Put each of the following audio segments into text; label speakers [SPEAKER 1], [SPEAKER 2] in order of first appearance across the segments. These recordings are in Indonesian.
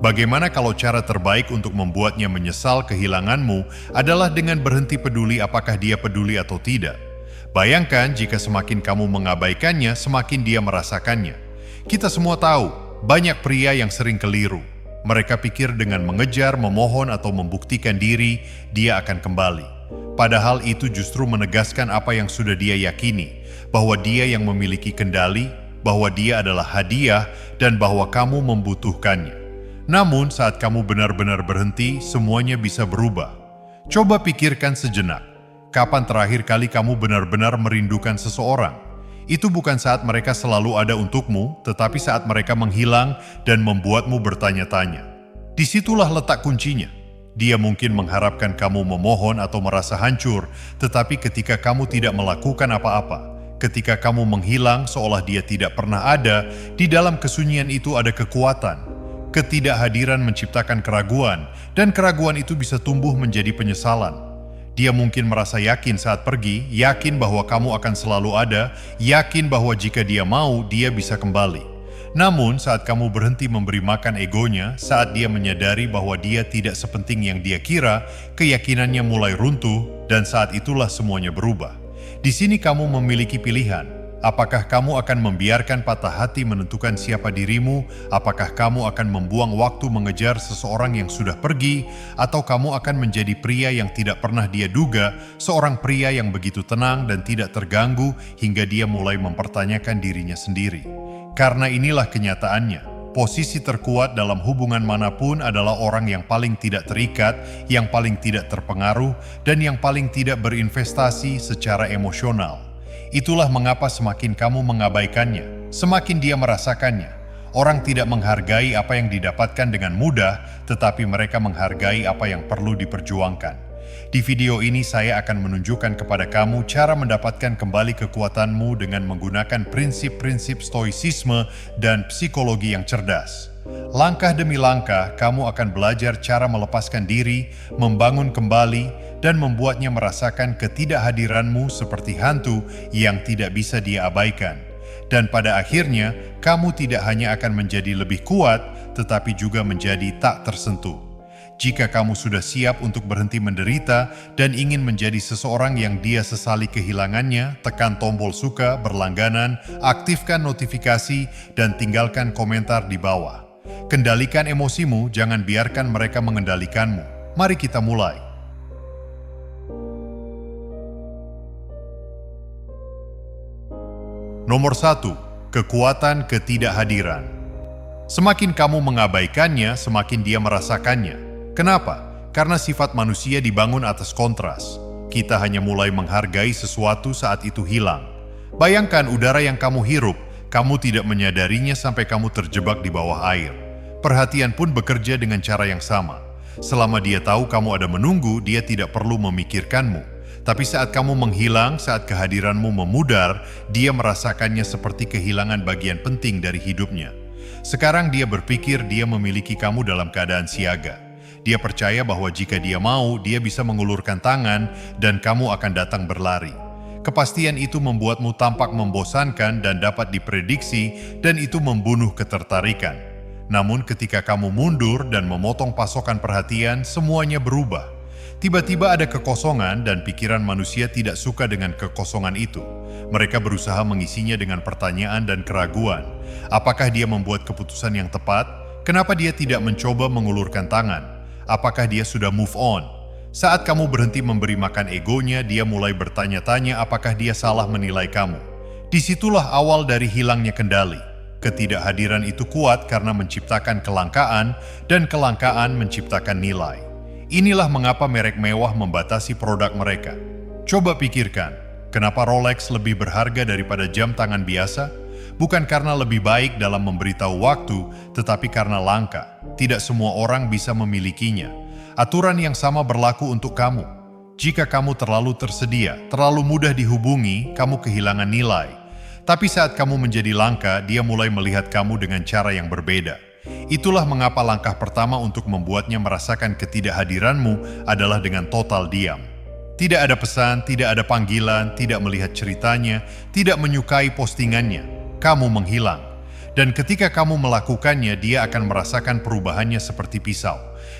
[SPEAKER 1] Bagaimana kalau cara terbaik untuk membuatnya menyesal kehilanganmu adalah dengan berhenti peduli apakah dia peduli atau tidak? Bayangkan jika semakin kamu mengabaikannya, semakin dia merasakannya. Kita semua tahu, banyak pria yang sering keliru. Mereka pikir dengan mengejar, memohon, atau membuktikan diri, dia akan kembali. Padahal itu justru menegaskan apa yang sudah dia yakini, bahwa dia yang memiliki kendali, bahwa dia adalah hadiah, dan bahwa kamu membutuhkannya. Namun saat kamu benar-benar berhenti, semuanya bisa berubah. Coba pikirkan sejenak, kapan terakhir kali kamu benar-benar merindukan seseorang? Itu bukan saat mereka selalu ada untukmu, tetapi saat mereka menghilang dan membuatmu bertanya-tanya. Disitulah letak kuncinya. Dia mungkin mengharapkan kamu memohon atau merasa hancur, tetapi ketika kamu tidak melakukan apa-apa, ketika kamu menghilang seolah dia tidak pernah ada, di dalam kesunyian itu ada kekuatan. Ketidakhadiran menciptakan keraguan, dan keraguan itu bisa tumbuh menjadi penyesalan. Dia mungkin merasa yakin saat pergi, yakin bahwa kamu akan selalu ada, yakin bahwa jika dia mau, dia bisa kembali. Namun, saat kamu berhenti memberi makan egonya, saat dia menyadari bahwa dia tidak sepenting yang dia kira, keyakinannya mulai runtuh, dan saat itulah semuanya berubah. Di sini kamu memiliki pilihan. Apakah kamu akan membiarkan patah hati menentukan siapa dirimu? Apakah kamu akan membuang waktu mengejar seseorang yang sudah pergi? Atau kamu akan menjadi pria yang tidak pernah dia duga, seorang pria yang begitu tenang dan tidak terganggu hingga dia mulai mempertanyakan dirinya sendiri? Karena inilah kenyataannya. Posisi terkuat dalam hubungan manapun adalah orang yang paling tidak terikat, yang paling tidak terpengaruh, dan yang paling tidak berinvestasi secara emosional. Itulah mengapa semakin kamu mengabaikannya, semakin dia merasakannya. Orang tidak menghargai apa yang didapatkan dengan mudah, tetapi mereka menghargai apa yang perlu diperjuangkan. Di video ini saya akan menunjukkan kepada kamu cara mendapatkan kembali kekuatanmu dengan menggunakan prinsip-prinsip stoicisme dan psikologi yang cerdas. Langkah demi langkah, kamu akan belajar cara melepaskan diri, membangun kembali, dan membuatnya merasakan ketidakhadiranmu seperti hantu yang tidak bisa dia abaikan. Dan pada akhirnya, kamu tidak hanya akan menjadi lebih kuat, tetapi juga menjadi tak tersentuh. Jika kamu sudah siap untuk berhenti menderita dan ingin menjadi seseorang yang dia sesali kehilangannya, tekan tombol suka, berlangganan, aktifkan notifikasi, dan tinggalkan komentar di bawah. Kendalikan emosimu, jangan biarkan mereka mengendalikanmu. Mari kita mulai. Nomor 1. Kekuatan ketidakhadiran. Semakin kamu mengabaikannya, semakin dia merasakannya. Kenapa? Karena sifat manusia dibangun atas kontras. Kita hanya mulai menghargai sesuatu saat itu hilang. Bayangkan udara yang kamu hirup, kamu tidak menyadarinya sampai kamu terjebak di bawah air. Perhatian pun bekerja dengan cara yang sama. Selama dia tahu kamu ada menunggu, dia tidak perlu memikirkanmu. Tapi saat kamu menghilang, saat kehadiranmu memudar, dia merasakannya seperti kehilangan bagian penting dari hidupnya. Sekarang dia berpikir dia memiliki kamu dalam keadaan siaga. Dia percaya bahwa jika dia mau, dia bisa mengulurkan tangan dan kamu akan datang berlari. Kepastian itu membuatmu tampak membosankan dan dapat diprediksi, dan itu membunuh ketertarikan. Namun ketika kamu mundur dan memotong pasokan perhatian, semuanya berubah. Tiba-tiba ada kekosongan dan pikiran manusia tidak suka dengan kekosongan itu. Mereka berusaha mengisinya dengan pertanyaan dan keraguan. Apakah dia membuat keputusan yang tepat? Kenapa dia tidak mencoba mengulurkan tangan? Apakah dia sudah move on? Saat kamu berhenti memberi makan egonya, dia mulai bertanya-tanya apakah dia salah menilai kamu. Disitulah awal dari hilangnya kendali. Ketidakhadiran itu kuat karena menciptakan kelangkaan, dan kelangkaan menciptakan nilai. Inilah mengapa merek mewah membatasi produk mereka. Coba pikirkan, kenapa Rolex lebih berharga daripada jam tangan biasa? Bukan karena lebih baik dalam memberitahu waktu, tetapi karena langka. Tidak semua orang bisa memilikinya. Aturan yang sama berlaku untuk kamu. Jika kamu terlalu tersedia, terlalu mudah dihubungi, kamu kehilangan nilai. Tapi saat kamu menjadi langka, dia mulai melihat kamu dengan cara yang berbeda. Itulah mengapa langkah pertama untuk membuatnya merasakan ketidakhadiranmu adalah dengan total diam. Tidak ada pesan, tidak ada panggilan, tidak melihat ceritanya, tidak menyukai postingannya. Kamu menghilang. Dan ketika kamu melakukannya, dia akan merasakan perubahannya seperti pisau.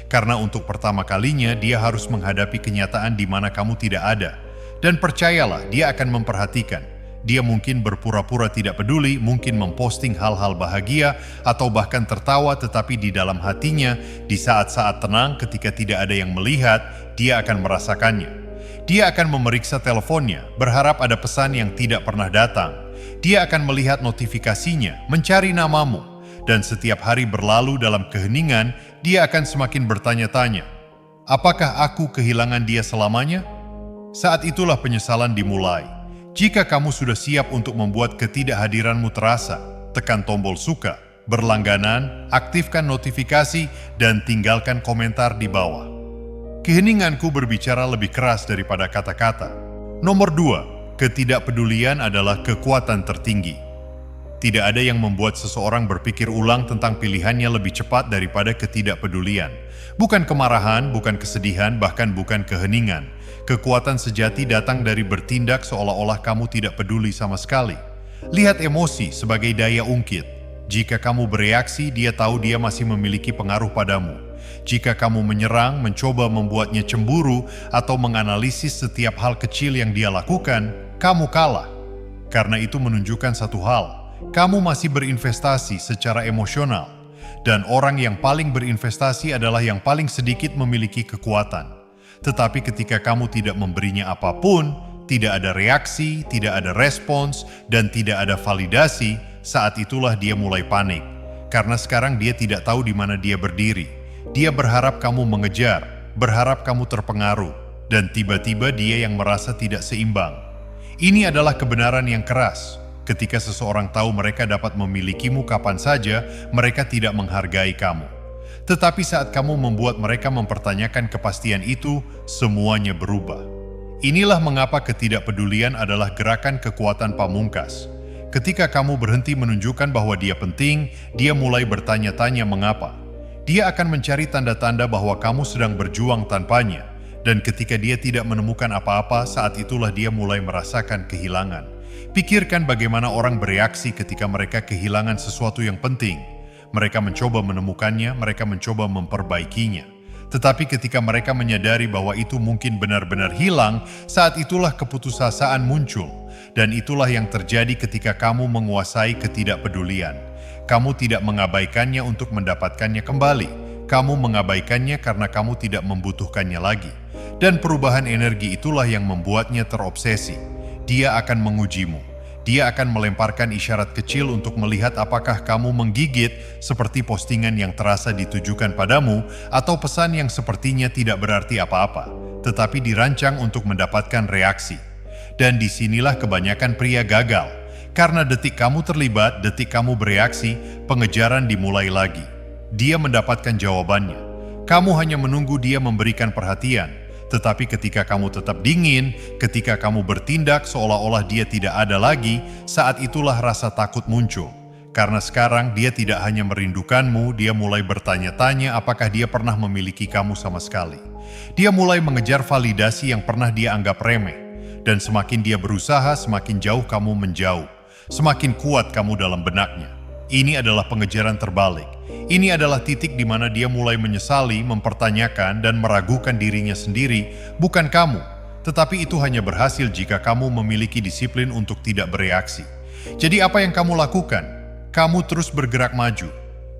[SPEAKER 1] Karena untuk pertama kalinya, dia harus menghadapi kenyataan di mana kamu tidak ada. Dan percayalah, dia akan memperhatikan. Dia mungkin berpura-pura tidak peduli, mungkin memposting hal-hal bahagia, atau bahkan tertawa, tetapi di dalam hatinya, di saat-saat tenang ketika tidak ada yang melihat, dia akan merasakannya. Dia akan memeriksa teleponnya, berharap ada pesan yang tidak pernah datang. Dia akan melihat notifikasinya, mencari namamu, dan setiap hari berlalu dalam keheningan, dia akan semakin bertanya-tanya, apakah aku kehilangan dia selamanya? Saat itulah penyesalan dimulai. Jika kamu sudah siap untuk membuat ketidakhadiranmu terasa, tekan tombol suka, berlangganan, aktifkan notifikasi, dan tinggalkan komentar di bawah. Keheninganku berbicara lebih keras daripada kata-kata. Nomor 2, ketidakpedulian adalah kekuatan tertinggi. Tidak ada yang membuat seseorang berpikir ulang tentang pilihannya lebih cepat daripada ketidakpedulian. Bukan kemarahan, bukan kesedihan, bahkan bukan keheningan. Kekuatan sejati datang dari bertindak seolah-olah kamu tidak peduli sama sekali. Lihat emosi sebagai daya ungkit. Jika kamu bereaksi, dia tahu dia masih memiliki pengaruh padamu. Jika kamu menyerang, mencoba membuatnya cemburu, atau menganalisis setiap hal kecil yang dia lakukan, kamu kalah. Karena itu menunjukkan satu hal, kamu masih berinvestasi secara emosional. Dan orang yang paling berinvestasi adalah yang paling sedikit memiliki kekuatan. Tetapi ketika kamu tidak memberinya apapun, tidak ada reaksi, tidak ada respons, dan tidak ada validasi, saat itulah dia mulai panik. Karena sekarang dia tidak tahu di mana dia berdiri. Dia berharap kamu mengejar, berharap kamu terpengaruh, dan tiba-tiba dia yang merasa tidak seimbang. Ini adalah kebenaran yang keras. Ketika seseorang tahu mereka dapat memilikimu kapan saja, mereka tidak menghargai kamu. Tetapi saat kamu membuat mereka mempertanyakan kepastian itu, semuanya berubah. Inilah mengapa ketidakpedulian adalah gerakan kekuatan pamungkas. Ketika kamu berhenti menunjukkan bahwa dia penting, dia mulai bertanya-tanya mengapa. Dia akan mencari tanda-tanda bahwa kamu sedang berjuang tanpanya. Dan ketika dia tidak menemukan apa-apa, saat itulah dia mulai merasakan kehilangan. Pikirkan bagaimana orang bereaksi ketika mereka kehilangan sesuatu yang penting. Mereka mencoba menemukannya, mereka mencoba memperbaikinya. Tetapi ketika mereka menyadari bahwa itu mungkin benar-benar hilang, saat itulah keputusasaan muncul. Dan itulah yang terjadi ketika kamu menguasai ketidakpedulian. Kamu tidak mengabaikannya untuk mendapatkannya kembali. Kamu mengabaikannya karena kamu tidak membutuhkannya lagi. Dan perubahan energi itulah yang membuatnya terobsesi. Dia akan mengujimu. Dia akan melemparkan isyarat kecil untuk melihat apakah kamu menggigit seperti postingan yang terasa ditujukan padamu atau pesan yang sepertinya tidak berarti apa-apa, tetapi dirancang untuk mendapatkan reaksi. Dan disinilah kebanyakan pria gagal. Karena detik kamu terlibat, detik kamu bereaksi, pengejaran dimulai lagi. Dia mendapatkan jawabannya. Kamu hanya menunggu dia memberikan perhatian. Tetapi ketika kamu tetap dingin, ketika kamu bertindak seolah-olah dia tidak ada lagi, saat itulah rasa takut muncul. Karena sekarang dia tidak hanya merindukanmu, dia mulai bertanya-tanya apakah dia pernah memiliki kamu sama sekali. Dia mulai mengejar validasi yang pernah dia anggap remeh. Dan semakin dia berusaha, semakin jauh kamu menjauh. Semakin kuat kamu dalam benaknya. Ini adalah pengejaran terbalik. Ini adalah titik di mana dia mulai menyesali, mempertanyakan, dan meragukan dirinya sendiri, bukan kamu. Tetapi itu hanya berhasil jika kamu memiliki disiplin untuk tidak bereaksi. Jadi apa yang kamu lakukan? Kamu terus bergerak maju.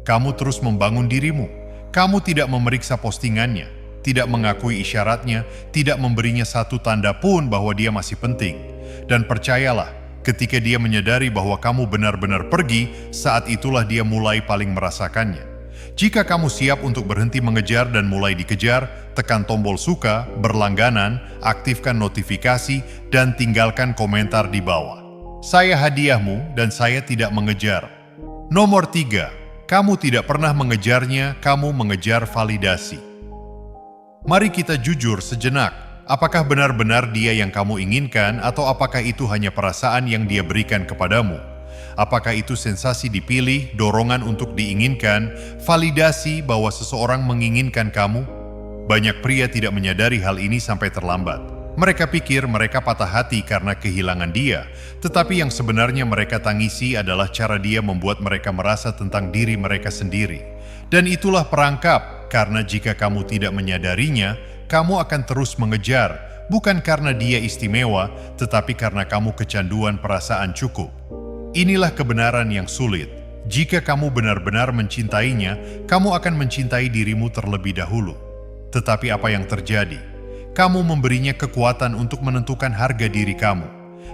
[SPEAKER 1] Kamu terus membangun dirimu. Kamu tidak memeriksa postingannya, tidak mengakui isyaratnya, tidak memberinya satu tanda pun bahwa dia masih penting. Dan percayalah, ketika dia menyadari bahwa kamu benar-benar pergi, saat itulah dia mulai paling merasakannya. Jika kamu siap untuk berhenti mengejar dan mulai dikejar, tekan tombol suka, berlangganan, aktifkan notifikasi, dan tinggalkan komentar di bawah. Saya hadiahmu dan saya tidak mengejar. Nomor 3, kamu tidak pernah mengejarnya, kamu mengejar validasi. Mari kita jujur sejenak. Apakah benar-benar dia yang kamu inginkan atau apakah itu hanya perasaan yang dia berikan kepadamu? Apakah itu sensasi dipilih, dorongan untuk diinginkan, validasi bahwa seseorang menginginkan kamu? Banyak pria tidak menyadari hal ini sampai terlambat. Mereka pikir mereka patah hati karena kehilangan dia, tetapi yang sebenarnya mereka tangisi adalah cara dia membuat mereka merasa tentang diri mereka sendiri. Dan itulah perangkap, karena jika kamu tidak menyadarinya, kamu akan terus mengejar, bukan karena dia istimewa, tetapi karena kamu kecanduan perasaan cukup. Inilah kebenaran yang sulit. Jika kamu benar-benar mencintainya, kamu akan mencintai dirimu terlebih dahulu. Tetapi apa yang terjadi? Kamu memberinya kekuatan untuk menentukan harga diri kamu.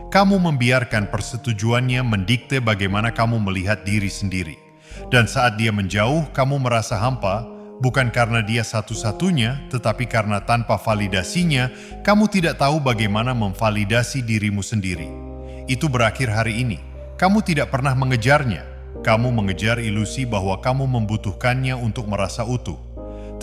[SPEAKER 1] Kamu membiarkan persetujuannya mendikte bagaimana kamu melihat diri sendiri. Dan saat dia menjauh, kamu merasa hampa, bukan karena dia satu-satunya, tetapi karena tanpa validasinya, kamu tidak tahu bagaimana memvalidasi dirimu sendiri. Itu berakhir hari ini. Kamu tidak pernah mengejarnya. Kamu mengejar ilusi bahwa kamu membutuhkannya untuk merasa utuh.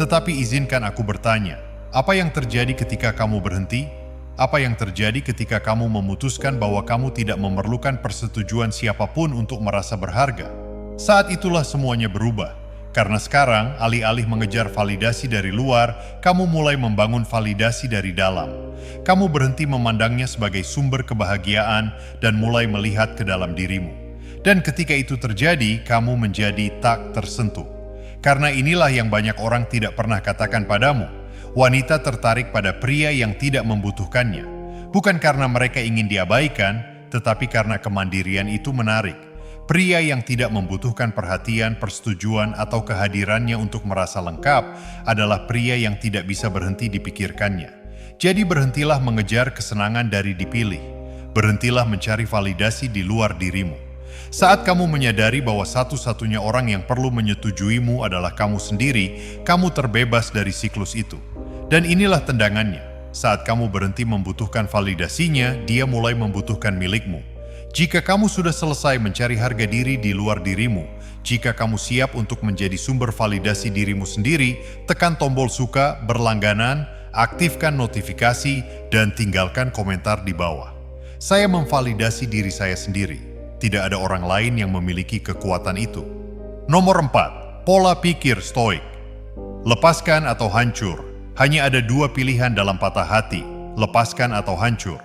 [SPEAKER 1] Tetapi izinkan aku bertanya, apa yang terjadi ketika kamu berhenti? Apa yang terjadi ketika kamu memutuskan bahwa kamu tidak memerlukan persetujuan siapapun untuk merasa berharga? Saat itulah semuanya berubah. Karena sekarang, alih-alih mengejar validasi dari luar, kamu mulai membangun validasi dari dalam. Kamu berhenti memandangnya sebagai sumber kebahagiaan dan mulai melihat ke dalam dirimu. Dan ketika itu terjadi, kamu menjadi tak tersentuh. Karena inilah yang banyak orang tidak pernah katakan padamu. Wanita tertarik pada pria yang tidak membutuhkannya, bukan karena mereka ingin diabaikan, tetapi karena kemandirian itu menarik. Pria yang tidak membutuhkan perhatian, persetujuan, atau kehadirannya untuk merasa lengkap adalah pria yang tidak bisa berhenti dipikirkannya. Jadi berhentilah mengejar kesenangan dari dipilih. Berhentilah mencari validasi di luar dirimu. Saat kamu menyadari bahwa satu-satunya orang yang perlu menyetujuimu adalah kamu sendiri, kamu terbebas dari siklus itu. Dan inilah tendangannya. Saat kamu berhenti membutuhkan validasinya, dia mulai membutuhkan milikmu. Jika kamu sudah selesai mencari harga diri di luar dirimu, jika kamu siap untuk menjadi sumber validasi dirimu sendiri, tekan tombol suka, berlangganan, aktifkan notifikasi, dan tinggalkan komentar di bawah. Saya memvalidasi diri saya sendiri. Tidak ada orang lain yang memiliki kekuatan itu. Nomor 4. Pola pikir stoik. Lepaskan atau hancur. Hanya ada dua pilihan dalam patah hati, lepaskan atau hancur.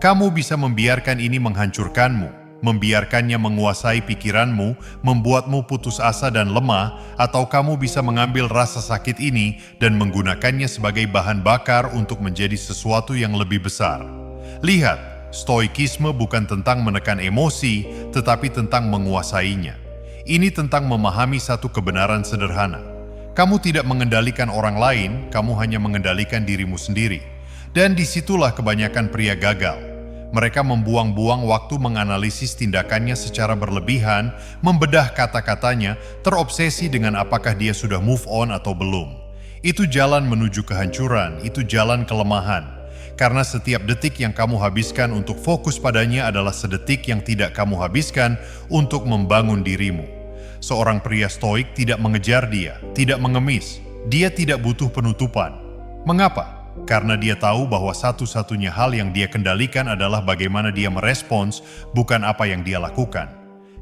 [SPEAKER 1] Kamu bisa membiarkan ini menghancurkanmu, membiarkannya menguasai pikiranmu, membuatmu putus asa dan lemah, atau kamu bisa mengambil rasa sakit ini dan menggunakannya sebagai bahan bakar untuk menjadi sesuatu yang lebih besar. Lihat, stoikisme bukan tentang menekan emosi, tetapi tentang menguasainya. Ini tentang memahami satu kebenaran sederhana. Kamu tidak mengendalikan orang lain, kamu hanya mengendalikan dirimu sendiri. Dan disitulah kebanyakan pria gagal. Mereka membuang-buang waktu menganalisis tindakannya secara berlebihan, membedah kata-katanya, terobsesi dengan apakah dia sudah move on atau belum. Itu jalan menuju kehancuran, itu jalan kelemahan. Karena setiap detik yang kamu habiskan untuk fokus padanya adalah sedetik yang tidak kamu habiskan untuk membangun dirimu. Seorang pria stoik tidak mengejar dia, tidak mengemis. Dia tidak butuh penutupan. Mengapa? Karena dia tahu bahwa satu-satunya hal yang dia kendalikan adalah bagaimana dia merespons, bukan apa yang dia lakukan.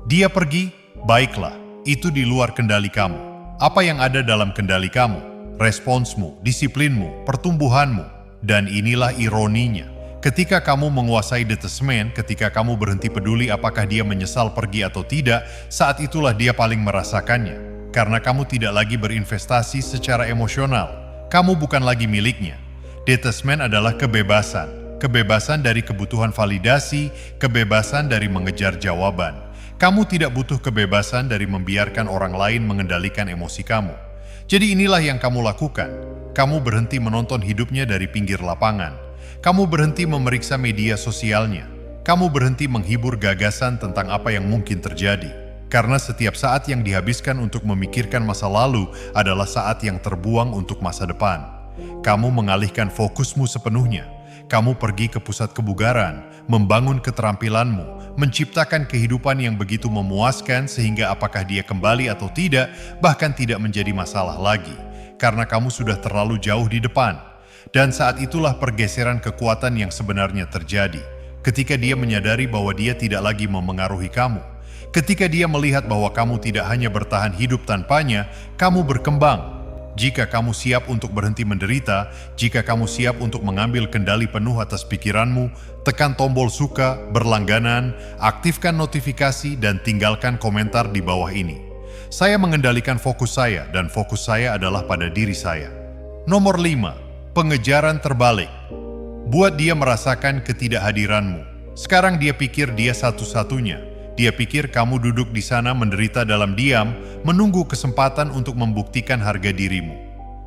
[SPEAKER 1] Dia pergi, baiklah, itu di luar kendali kamu. Apa yang ada dalam kendali kamu? Responsmu, disiplinmu, pertumbuhanmu. Dan inilah ironinya. Ketika kamu menguasai detesmen, ketika kamu berhenti peduli apakah dia menyesal pergi atau tidak, saat itulah dia paling merasakannya. Karena kamu tidak lagi berinvestasi secara emosional. Kamu bukan lagi miliknya. Detesmen adalah kebebasan. Kebebasan dari kebutuhan validasi, kebebasan dari mengejar jawaban. Kamu tidak butuh kebebasan dari membiarkan orang lain mengendalikan emosi kamu. Jadi inilah yang kamu lakukan. Kamu berhenti menonton hidupnya dari pinggir lapangan. Kamu berhenti memeriksa media sosialnya. Kamu berhenti menghibur gagasan tentang apa yang mungkin terjadi. Karena setiap saat yang dihabiskan untuk memikirkan masa lalu adalah saat yang terbuang untuk masa depan. Kamu mengalihkan fokusmu sepenuhnya. Kamu pergi ke pusat kebugaran, membangun keterampilanmu, menciptakan kehidupan yang begitu memuaskan sehingga apakah dia kembali atau tidak, bahkan tidak menjadi masalah lagi. Karena kamu sudah terlalu jauh di depan. Dan saat itulah pergeseran kekuatan yang sebenarnya terjadi. Ketika dia menyadari bahwa dia tidak lagi memengaruhi kamu. Ketika dia melihat bahwa kamu tidak hanya bertahan hidup tanpanya, kamu berkembang. Jika kamu siap untuk berhenti menderita, jika kamu siap untuk mengambil kendali penuh atas pikiranmu, tekan tombol suka, berlangganan, aktifkan notifikasi, dan tinggalkan komentar di bawah ini. Saya mengendalikan fokus saya, dan fokus saya adalah pada diri saya. Nomor 5. Pengejaran terbalik. Buat dia merasakan ketidakhadiranmu. Sekarang dia pikir dia satu-satunya. Dia pikir kamu duduk di sana menderita dalam diam, menunggu kesempatan untuk membuktikan harga dirimu.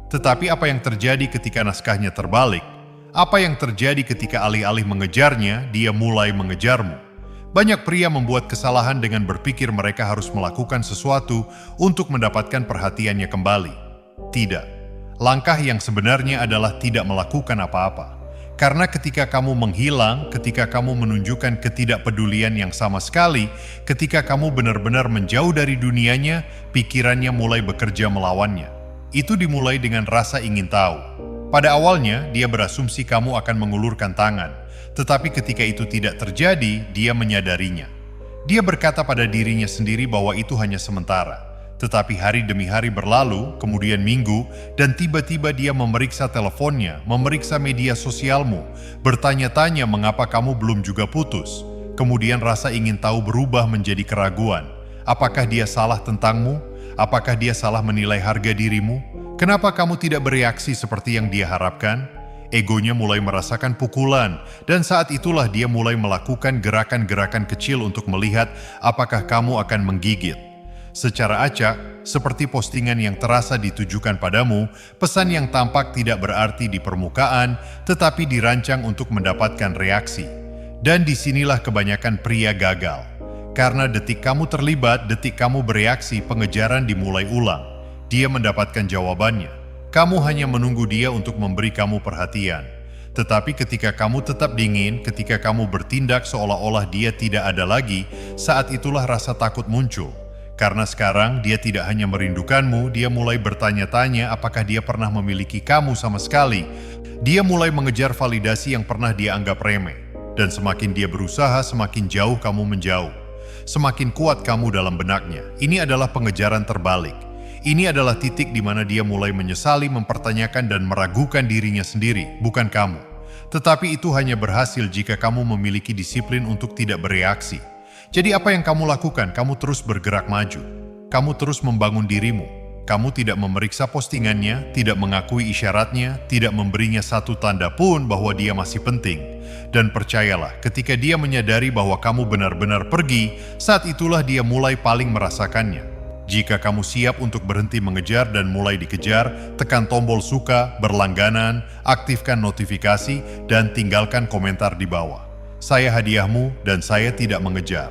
[SPEAKER 1] Tetapi apa yang terjadi ketika naskahnya terbalik? Apa yang terjadi ketika alih-alih mengejarnya, dia mulai mengejarmu? Banyak pria membuat kesalahan dengan berpikir mereka harus melakukan sesuatu untuk mendapatkan perhatiannya kembali. Tidak. Langkah yang sebenarnya adalah tidak melakukan apa-apa. Karena ketika kamu menghilang, ketika kamu menunjukkan ketidakpedulian yang sama sekali, ketika kamu benar-benar menjauh dari dunianya, pikirannya mulai bekerja melawannya. Itu dimulai dengan rasa ingin tahu. Pada awalnya, dia berasumsi kamu akan mengulurkan tangan. Tetapi ketika itu tidak terjadi, dia menyadarinya. Dia berkata pada dirinya sendiri bahwa itu hanya sementara. Tetapi hari demi hari berlalu, kemudian minggu, dan tiba-tiba dia memeriksa teleponnya, memeriksa media sosialmu, bertanya-tanya mengapa kamu belum juga putus. Kemudian rasa ingin tahu berubah menjadi keraguan. Apakah dia salah tentangmu? Apakah dia salah menilai harga dirimu? Kenapa kamu tidak bereaksi seperti yang dia harapkan? Egonya mulai merasakan pukulan, dan saat itulah dia mulai melakukan gerakan-gerakan kecil untuk melihat apakah kamu akan menggigit. Secara acak, seperti postingan yang terasa ditujukan padamu, pesan yang tampak tidak berarti di permukaan, tetapi dirancang untuk mendapatkan reaksi. Dan disinilah kebanyakan pria gagal. Karena detik kamu terlibat, detik kamu bereaksi, pengejaran dimulai ulang. Dia mendapatkan jawabannya. Kamu hanya menunggu dia untuk memberi kamu perhatian. Tetapi ketika kamu tetap dingin, ketika kamu bertindak seolah-olah dia tidak ada lagi, saat itulah rasa takut muncul. Karena sekarang dia tidak hanya merindukanmu, dia mulai bertanya-tanya apakah dia pernah memiliki kamu sama sekali. Dia mulai mengejar validasi yang pernah dia anggap remeh. Dan semakin dia berusaha, semakin jauh kamu menjauh. Semakin kuat kamu dalam benaknya. Ini adalah pengejaran terbalik. Ini adalah titik di mana dia mulai menyesali, mempertanyakan dan meragukan dirinya sendiri, bukan kamu. Tetapi itu hanya berhasil jika kamu memiliki disiplin untuk tidak bereaksi. Jadi apa yang kamu lakukan? Kamu terus bergerak maju. Kamu terus membangun dirimu. Kamu tidak memeriksa postingannya, tidak mengakui isyaratnya, tidak memberinya satu tanda pun bahwa dia masih penting. Dan percayalah, ketika dia menyadari bahwa kamu benar-benar pergi, saat itulah dia mulai paling merasakannya. Jika kamu siap untuk berhenti mengejar dan mulai dikejar, tekan tombol suka, berlangganan, aktifkan notifikasi, dan tinggalkan komentar di bawah. Saya hadiahmu dan saya tidak mengejar.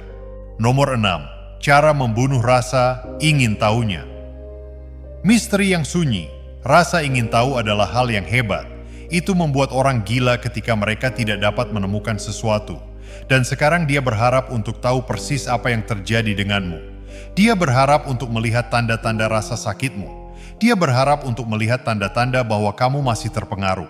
[SPEAKER 1] Nomor 6. Cara membunuh rasa ingin tahunya. Misteri yang sunyi. Rasa ingin tahu adalah hal yang hebat. Itu membuat orang gila ketika mereka tidak dapat menemukan sesuatu. Dan sekarang dia berharap untuk tahu persis apa yang terjadi denganmu. Dia berharap untuk melihat tanda-tanda rasa sakitmu. Dia berharap untuk melihat tanda-tanda bahwa kamu masih terpengaruh.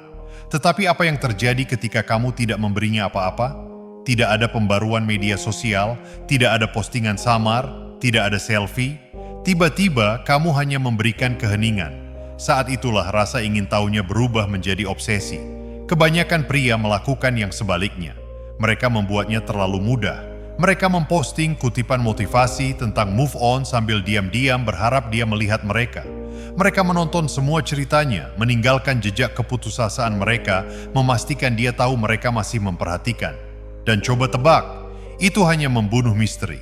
[SPEAKER 1] Tetapi apa yang terjadi ketika kamu tidak memberinya apa-apa? Tidak ada pembaruan media sosial, tidak ada postingan samar, tidak ada selfie. Tiba-tiba kamu hanya memberikan keheningan. Saat itulah rasa ingin tahunya berubah menjadi obsesi. Kebanyakan pria melakukan yang sebaliknya. Mereka membuatnya terlalu mudah. Mereka memposting kutipan motivasi tentang move on sambil diam-diam berharap dia melihat mereka. Mereka menonton semua ceritanya, meninggalkan jejak keputusasaan mereka, memastikan dia tahu mereka masih memperhatikan. Dan coba tebak, itu hanya membunuh misteri.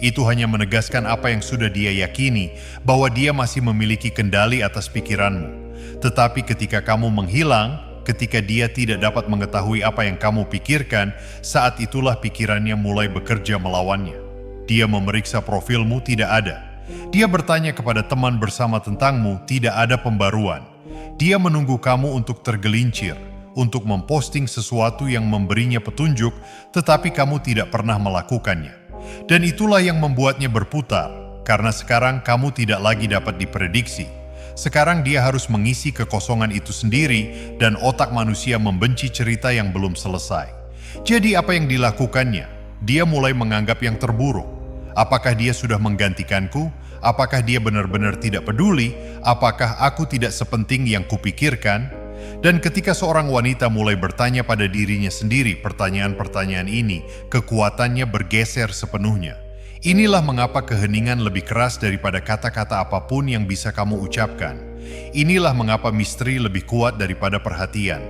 [SPEAKER 1] Itu hanya menegaskan apa yang sudah dia yakini, bahwa dia masih memiliki kendali atas pikiranmu. Tetapi ketika kamu menghilang, ketika dia tidak dapat mengetahui apa yang kamu pikirkan, saat itulah pikirannya mulai bekerja melawannya. Dia memeriksa profilmu, tidak ada. Dia bertanya kepada teman bersama tentangmu, tidak ada pembaruan. Dia menunggu kamu untuk tergelincir, untuk memposting sesuatu yang memberinya petunjuk, tetapi kamu tidak pernah melakukannya. Dan itulah yang membuatnya berputar, karena sekarang kamu tidak lagi dapat diprediksi. Sekarang dia harus mengisi kekosongan itu sendiri, dan otak manusia membenci cerita yang belum selesai. Jadi apa yang dilakukannya? Dia mulai menganggap yang terburuk. Apakah dia sudah menggantikanku? Apakah dia benar-benar tidak peduli? Apakah aku tidak sepenting yang kupikirkan? Dan ketika seorang wanita mulai bertanya pada dirinya sendiri pertanyaan-pertanyaan ini, kekuatannya bergeser sepenuhnya. Inilah mengapa keheningan lebih keras daripada kata-kata apapun yang bisa kamu ucapkan. Inilah mengapa misteri lebih kuat daripada perhatian.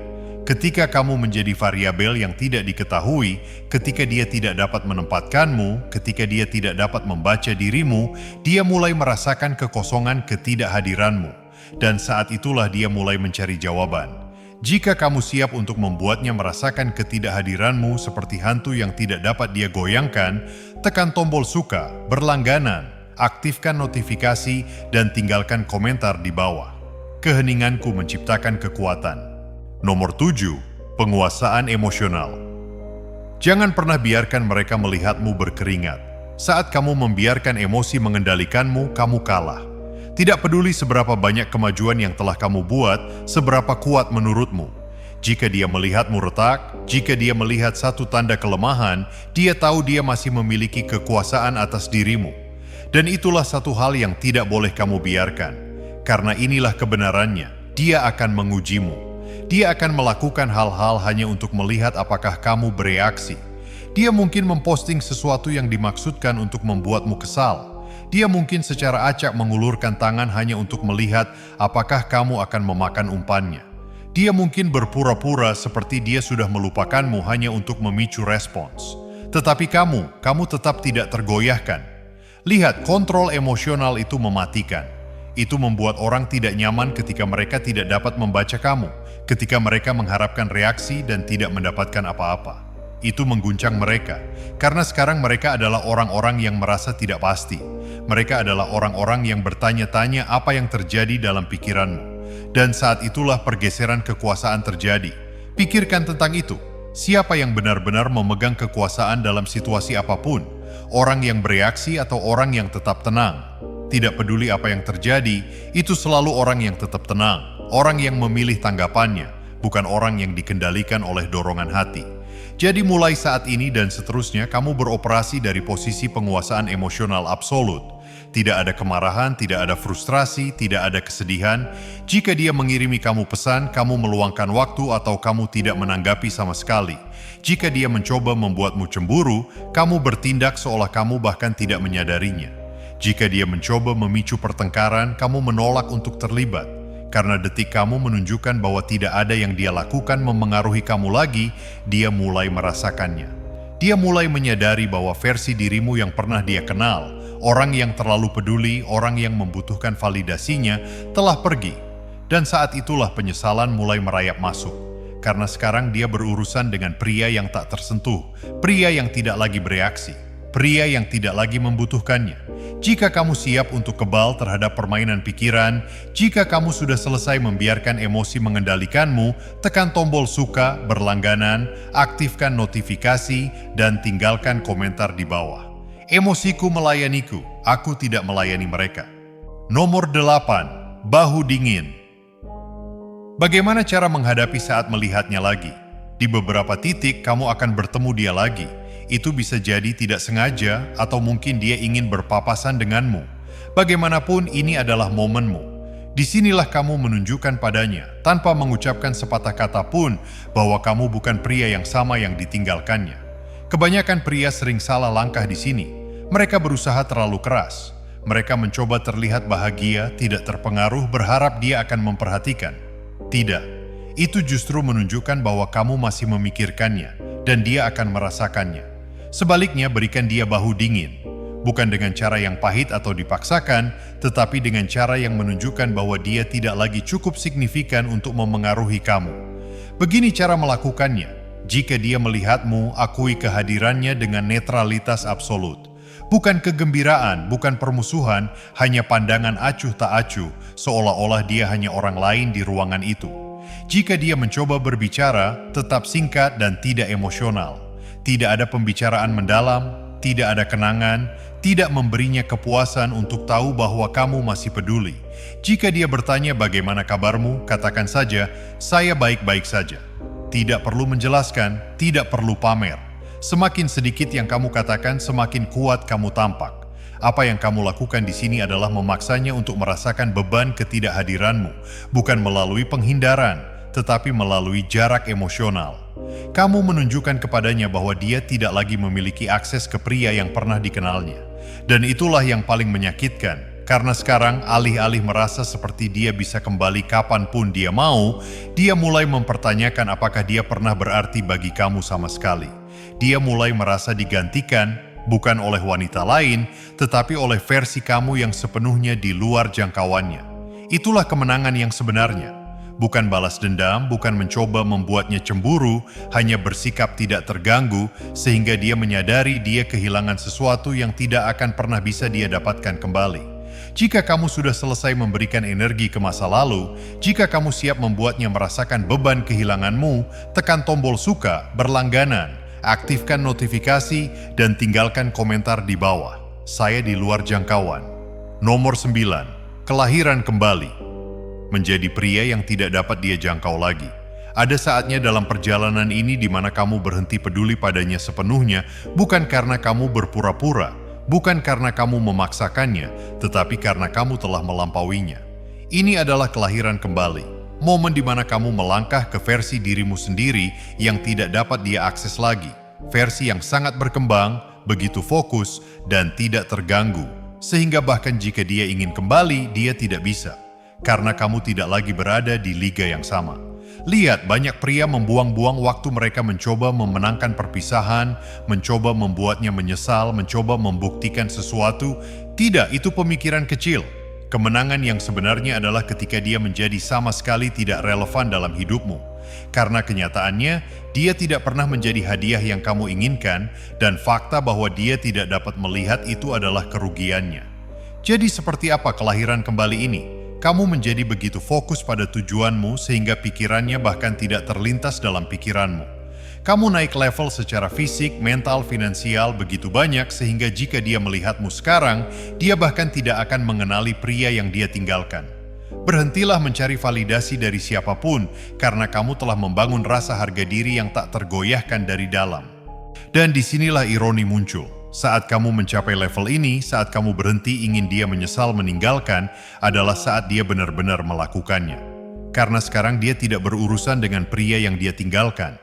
[SPEAKER 1] Ketika kamu menjadi variabel yang tidak diketahui, ketika dia tidak dapat menempatkanmu, ketika dia tidak dapat membaca dirimu, dia mulai merasakan kekosongan ketidakhadiranmu. Dan saat itulah dia mulai mencari jawaban. Jika kamu siap untuk membuatnya merasakan ketidakhadiranmu seperti hantu yang tidak dapat dia goyangkan, tekan tombol suka, berlangganan, aktifkan notifikasi, dan tinggalkan komentar di bawah. Keheninganku menciptakan kekuatan. Nomor 7. Penguasaan emosional. Jangan pernah biarkan mereka melihatmu berkeringat. Saat kamu membiarkan emosi mengendalikanmu, kamu kalah. Tidak peduli seberapa banyak kemajuan yang telah kamu buat, seberapa kuat menurutmu. Jika dia melihatmu retak, jika dia melihat satu tanda kelemahan, dia tahu dia masih memiliki kekuasaan atas dirimu. Dan itulah satu hal yang tidak boleh kamu biarkan. Karena inilah kebenarannya, dia akan mengujimu. Dia akan melakukan hal-hal hanya untuk melihat apakah kamu bereaksi. Dia mungkin memposting sesuatu yang dimaksudkan untuk membuatmu kesal. Dia mungkin secara acak mengulurkan tangan hanya untuk melihat apakah kamu akan memakan umpannya. Dia mungkin berpura-pura seperti dia sudah melupakanmu hanya untuk memicu respons. Tetapi kamu tetap tidak tergoyahkan. Lihat, kontrol emosional itu mematikan. Itu membuat orang tidak nyaman ketika mereka tidak dapat membaca kamu, ketika mereka mengharapkan reaksi dan tidak mendapatkan apa-apa. Itu mengguncang mereka, karena sekarang mereka adalah orang-orang yang merasa tidak pasti. Mereka adalah orang-orang yang bertanya-tanya apa yang terjadi dalam pikiranmu. Dan saat itulah pergeseran kekuasaan terjadi. Pikirkan tentang itu. Siapa yang benar-benar memegang kekuasaan dalam situasi apapun? Orang yang bereaksi atau orang yang tetap tenang? Tidak peduli apa yang terjadi, itu selalu orang yang tetap tenang. Orang yang memilih tanggapannya, bukan orang yang dikendalikan oleh dorongan hati. Jadi mulai saat ini dan seterusnya kamu beroperasi dari posisi penguasaan emosional absolut. Tidak ada kemarahan, tidak ada frustrasi, tidak ada kesedihan. Jika dia mengirimi kamu pesan, kamu meluangkan waktu atau kamu tidak menanggapi sama sekali. Jika dia mencoba membuatmu cemburu, kamu bertindak seolah kamu bahkan tidak menyadarinya. Jika dia mencoba memicu pertengkaran, kamu menolak untuk terlibat. Karena detik kamu menunjukkan bahwa tidak ada yang dia lakukan memengaruhi kamu lagi, dia mulai merasakannya. Dia mulai menyadari bahwa versi dirimu yang pernah dia kenal, orang yang terlalu peduli, orang yang membutuhkan validasinya, telah pergi. Dan saat itulah penyesalan mulai merayap masuk. Karena sekarang dia berurusan dengan pria yang tak tersentuh, pria yang tidak lagi bereaksi, pria yang tidak lagi membutuhkannya. Jika kamu siap untuk kebal terhadap permainan pikiran, jika kamu sudah selesai membiarkan emosi mengendalikanmu, tekan tombol suka, berlangganan, aktifkan notifikasi, dan tinggalkan komentar di bawah. Emosiku melayaniku, aku tidak melayani mereka. Nomor 8. Bahu dingin. Bagaimana cara menghadapi saat melihatnya lagi? Di beberapa titik kamu akan bertemu dia lagi. Itu bisa jadi tidak sengaja atau mungkin dia ingin berpapasan denganmu. Bagaimanapun ini adalah momenmu. Disinilah kamu menunjukkan padanya, tanpa mengucapkan sepatah kata pun, bahwa kamu bukan pria yang sama yang ditinggalkannya. Kebanyakan pria sering salah langkah di sini. Mereka berusaha terlalu keras. Mereka mencoba terlihat bahagia, tidak terpengaruh, berharap dia akan memperhatikan. Tidak, itu justru menunjukkan bahwa kamu masih memikirkannya, dan dia akan merasakannya. Sebaliknya, berikan dia bahu dingin. Bukan dengan cara yang pahit atau dipaksakan, tetapi dengan cara yang menunjukkan bahwa dia tidak lagi cukup signifikan untuk memengaruhi kamu. Begini cara melakukannya. Jika dia melihatmu, akui kehadirannya dengan netralitas absolut. Bukan kegembiraan, bukan permusuhan, hanya pandangan acuh tak acuh, seolah-olah dia hanya orang lain di ruangan itu. Jika dia mencoba berbicara, tetap singkat dan tidak emosional. Tidak ada pembicaraan mendalam, tidak ada kenangan, tidak memberinya kepuasan untuk tahu bahwa kamu masih peduli. Jika dia bertanya bagaimana kabarmu, katakan saja, saya baik-baik saja. Tidak perlu menjelaskan, tidak perlu pamer. Semakin sedikit yang kamu katakan, semakin kuat kamu tampak. Apa yang kamu lakukan di sini adalah memaksanya untuk merasakan beban ketidakhadiranmu, bukan melalui penghindaran, tetapi melalui jarak emosional. Kamu menunjukkan kepadanya bahwa dia tidak lagi memiliki akses ke pria yang pernah dikenalnya. Dan itulah yang paling menyakitkan, karena sekarang alih-alih merasa seperti dia bisa kembali kapanpun dia mau, dia mulai mempertanyakan apakah dia pernah berarti bagi kamu sama sekali. Dia mulai merasa digantikan, bukan oleh wanita lain, tetapi oleh versi kamu yang sepenuhnya di luar jangkauannya. Itulah kemenangan yang sebenarnya. Bukan balas dendam, bukan mencoba membuatnya cemburu, hanya bersikap tidak terganggu, sehingga dia menyadari dia kehilangan sesuatu yang tidak akan pernah bisa dia dapatkan kembali. Jika kamu sudah selesai memberikan energi ke masa lalu, jika kamu siap membuatnya merasakan beban kehilanganmu, tekan tombol suka berlangganan, aktifkan notifikasi, dan tinggalkan komentar di bawah. Saya di luar jangkauan. Nomor 9. Kelahiran kembali. Menjadi pria yang tidak dapat dia jangkau lagi. Ada saatnya dalam perjalanan ini di mana kamu berhenti peduli padanya sepenuhnya, bukan karena kamu berpura-pura, bukan karena kamu memaksakannya, tetapi karena kamu telah melampauinya. Ini adalah kelahiran kembali. Momen di mana kamu melangkah ke versi dirimu sendiri yang tidak dapat dia akses lagi. Versi yang sangat berkembang, begitu fokus, dan tidak terganggu. Sehingga bahkan jika dia ingin kembali, dia tidak bisa. Karena kamu tidak lagi berada di liga yang sama. Lihat, banyak pria membuang-buang waktu mereka mencoba memenangkan perpisahan, mencoba membuatnya menyesal, mencoba membuktikan sesuatu. Tidak, itu pemikiran kecil. Kemenangan yang sebenarnya adalah ketika dia menjadi sama sekali tidak relevan dalam hidupmu. Karena kenyataannya, dia tidak pernah menjadi hadiah yang kamu inginkan, dan fakta bahwa dia tidak dapat melihat itu adalah kerugiannya. Jadi seperti apa kelahiran kembali ini? Kamu menjadi begitu fokus pada tujuanmu sehingga pikirannya bahkan tidak terlintas dalam pikiranmu. Kamu naik level secara fisik, mental, finansial begitu banyak sehingga jika dia melihatmu sekarang, dia bahkan tidak akan mengenali pria yang dia tinggalkan. Berhentilah mencari validasi dari siapapun karena kamu telah membangun rasa harga diri yang tak tergoyahkan dari dalam. Dan disinilah ironi muncul. Saat kamu mencapai level ini, saat kamu berhenti ingin dia menyesal meninggalkan, adalah saat dia benar-benar melakukannya. Karena sekarang dia tidak berurusan dengan pria yang dia tinggalkan.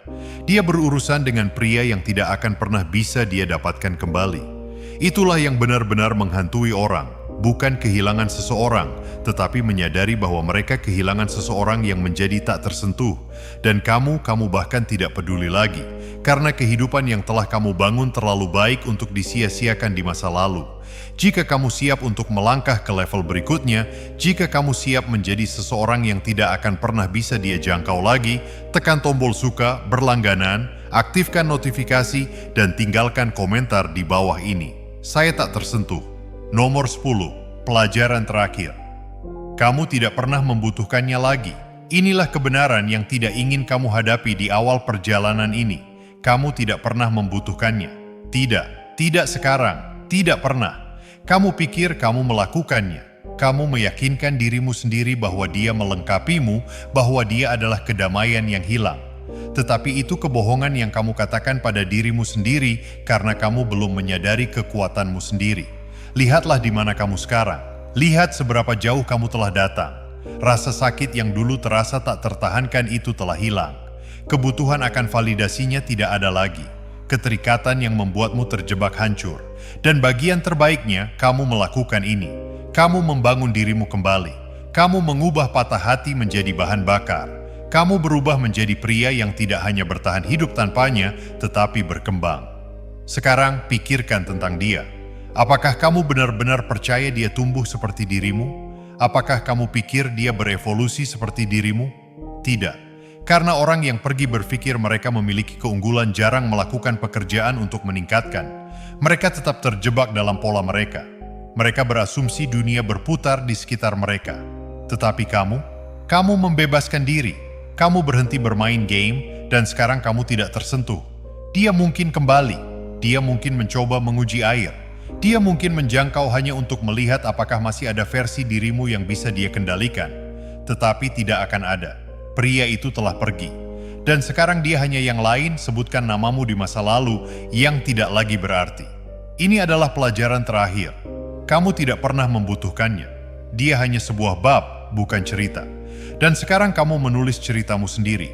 [SPEAKER 1] Dia berurusan dengan pria yang tidak akan pernah bisa dia dapatkan kembali. Itulah yang benar-benar menghantui orang, bukan kehilangan seseorang, tetapi menyadari bahwa mereka kehilangan seseorang yang menjadi tak tersentuh. Dan kamu bahkan tidak peduli lagi, karena kehidupan yang telah kamu bangun terlalu baik untuk disia-siakan di masa lalu. Jika kamu siap untuk melangkah ke level berikutnya, jika kamu siap menjadi seseorang yang tidak akan pernah bisa dia jangkau lagi, tekan tombol suka berlangganan, aktifkan notifikasi, dan tinggalkan komentar di bawah ini. Saya tak tersentuh. Nomor 10. Pelajaran terakhir. Kamu tidak pernah membutuhkannya lagi. Inilah kebenaran yang tidak ingin kamu hadapi di awal perjalanan ini. Kamu tidak pernah membutuhkannya. Tidak sekarang, tidak pernah. Kamu pikir kamu melakukannya. Kamu meyakinkan dirimu sendiri bahwa dia melengkapimu, bahwa dia adalah kedamaian yang hilang. Tetapi itu kebohongan yang kamu katakan pada dirimu sendiri karena kamu belum menyadari kekuatanmu sendiri. Lihatlah di mana kamu sekarang. Lihat seberapa jauh kamu telah datang. Rasa sakit yang dulu terasa tak tertahankan itu telah hilang. Kebutuhan akan validasinya tidak ada lagi. Keterikatan yang membuatmu terjebak hancur. Dan bagian terbaiknya, kamu melakukan ini. Kamu membangun dirimu kembali. Kamu mengubah patah hati menjadi bahan bakar. Kamu berubah menjadi pria yang tidak hanya bertahan hidup tanpanya, tetapi berkembang. Sekarang, pikirkan tentang dia. Apakah kamu benar-benar percaya dia tumbuh seperti dirimu? Apakah kamu pikir dia berevolusi seperti dirimu? Tidak. Karena orang yang pergi berpikir mereka memiliki keunggulan jarang melakukan pekerjaan untuk meningkatkan. Mereka tetap terjebak dalam pola mereka. Mereka berasumsi dunia berputar di sekitar mereka. Tetapi kamu membebaskan diri. Kamu berhenti bermain game dan sekarang kamu tidak tersentuh. Dia mungkin kembali. Dia mungkin mencoba menguji air. Dia mungkin menjangkau hanya untuk melihat apakah masih ada versi dirimu yang bisa dia kendalikan. Tetapi tidak akan ada. Pria itu telah pergi. Dan sekarang dia hanya yang lain, sebutkan namamu di masa lalu yang tidak lagi berarti. Ini adalah pelajaran terakhir. Kamu tidak pernah membutuhkannya. Dia hanya sebuah bab, bukan cerita. Dan sekarang kamu menulis ceritamu sendiri.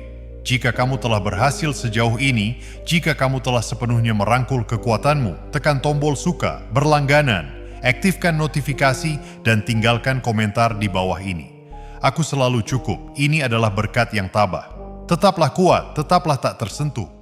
[SPEAKER 1] Jika kamu telah berhasil sejauh ini, jika kamu telah sepenuhnya merangkul kekuatanmu, tekan tombol suka, berlangganan, aktifkan notifikasi, dan tinggalkan komentar di bawah ini. Aku selalu cukup, ini adalah berkat yang tabah. Tetaplah kuat, tetaplah tak tersentuh.